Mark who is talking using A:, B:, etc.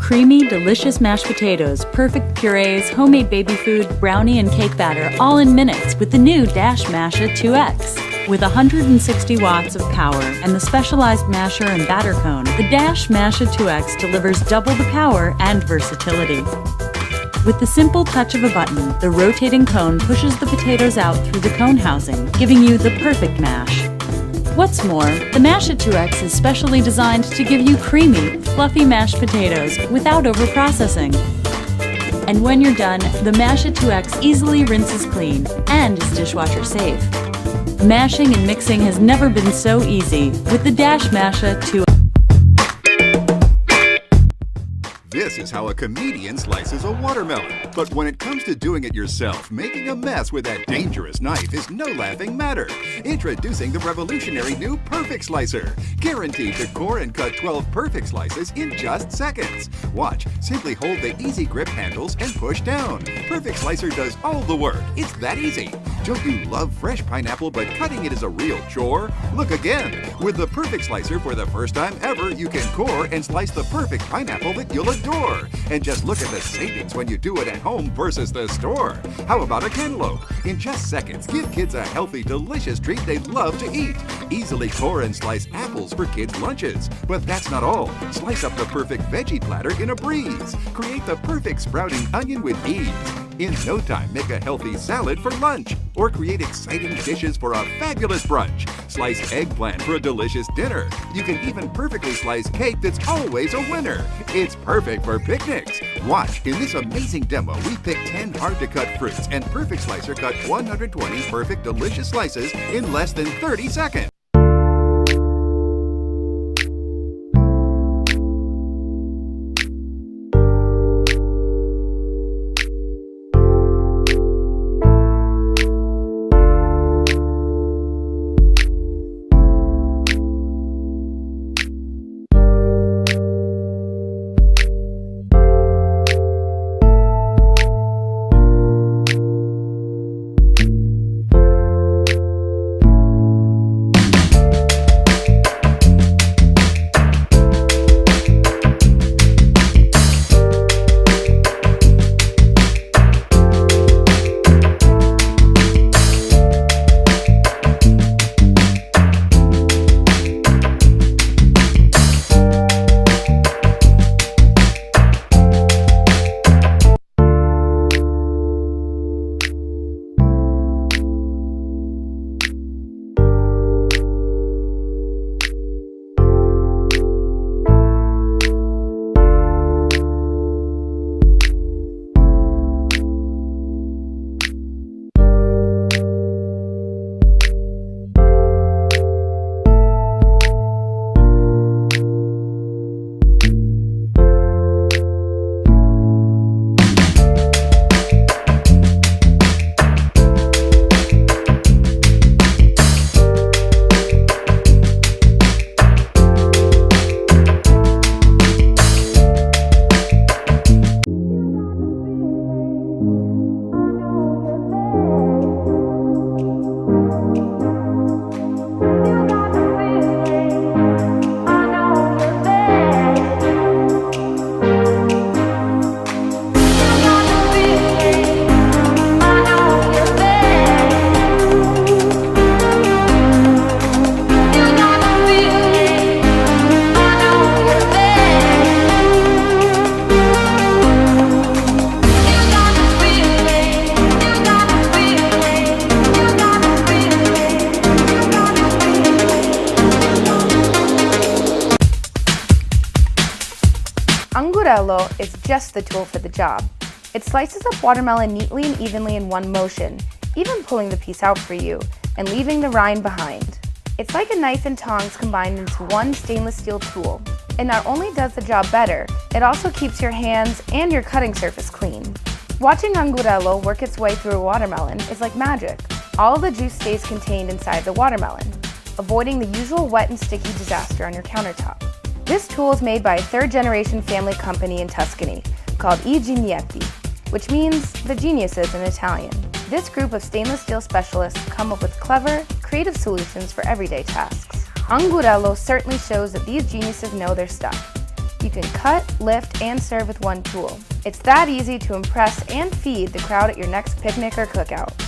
A: Creamy, delicious mashed potatoes, perfect purees, homemade baby food, brownie, and cake batter all in minutes with the new Dash Masha 2X. With 160 watts of power and the specialized masher and batter cone, the Dash Masha 2X delivers double the power and versatility. With the simple touch of a button, the rotating cone pushes the potatoes out through the cone housing, giving you the perfect mash. What's more, the Masha 2X is specially designed to give you creamy, fluffy mashed potatoes without overprocessing. And when you're done, the Masha 2X easily rinses clean and is dishwasher safe. Mashing and mixing has never been so easy with the Dash Masha 2X.
B: This is how a comedian slices a watermelon. But when it comes to doing it yourself, making a mess with that dangerous knife is no laughing matter. Introducing the revolutionary new Perfect Slicer. Guaranteed to core and cut 12 perfect slices in just seconds. Watch, simply hold the easy grip handles and push down. Perfect Slicer does all the work. It's that easy. Don't you love fresh pineapple but cutting it is a real chore? Look again. With the Perfect Slicer, for the first time ever, you can core and slice the perfect pineapple that you'll adore. And just look at the savings when you do it at home versus the store. How about a cantaloupe? In just seconds, give kids a healthy, delicious treat they love to eat. Easily core and slice apples for kids' lunches. But that's not all. Slice up the perfect veggie platter in a breeze. Create the perfect sprouting onion with ease. In no time, make a healthy salad for lunch. Or create exciting dishes for a fabulous brunch. Slice eggplant for a delicious dinner. You can even perfectly slice cake that's always a winner. It's perfect for picnics. Watch, in this amazing demo, we picked 10 hard-to-cut fruits, and Perfect Slicer cut 120 perfect, delicious slices in less than 30 seconds.
C: is just the tool for the job. It slices up watermelon neatly and evenly in one motion, even pulling the piece out for you and leaving the rind behind. It's like a knife and tongs combined into one stainless steel tool. It not only does the job better, it also keeps your hands and your cutting surface clean. Watching Angurello work its way through a watermelon is like magic. All of the juice stays contained inside the watermelon, avoiding the usual wet and sticky disaster on your countertop. This tool is made by a third-generation family company in Tuscany called I Gignietti, which means the geniuses in Italian. This group of stainless steel specialists come up with clever, creative solutions for everyday tasks. Angurello certainly shows that these geniuses know their stuff. You can cut, lift, and serve with one tool. It's that easy to impress and feed the crowd at your next picnic or cookout.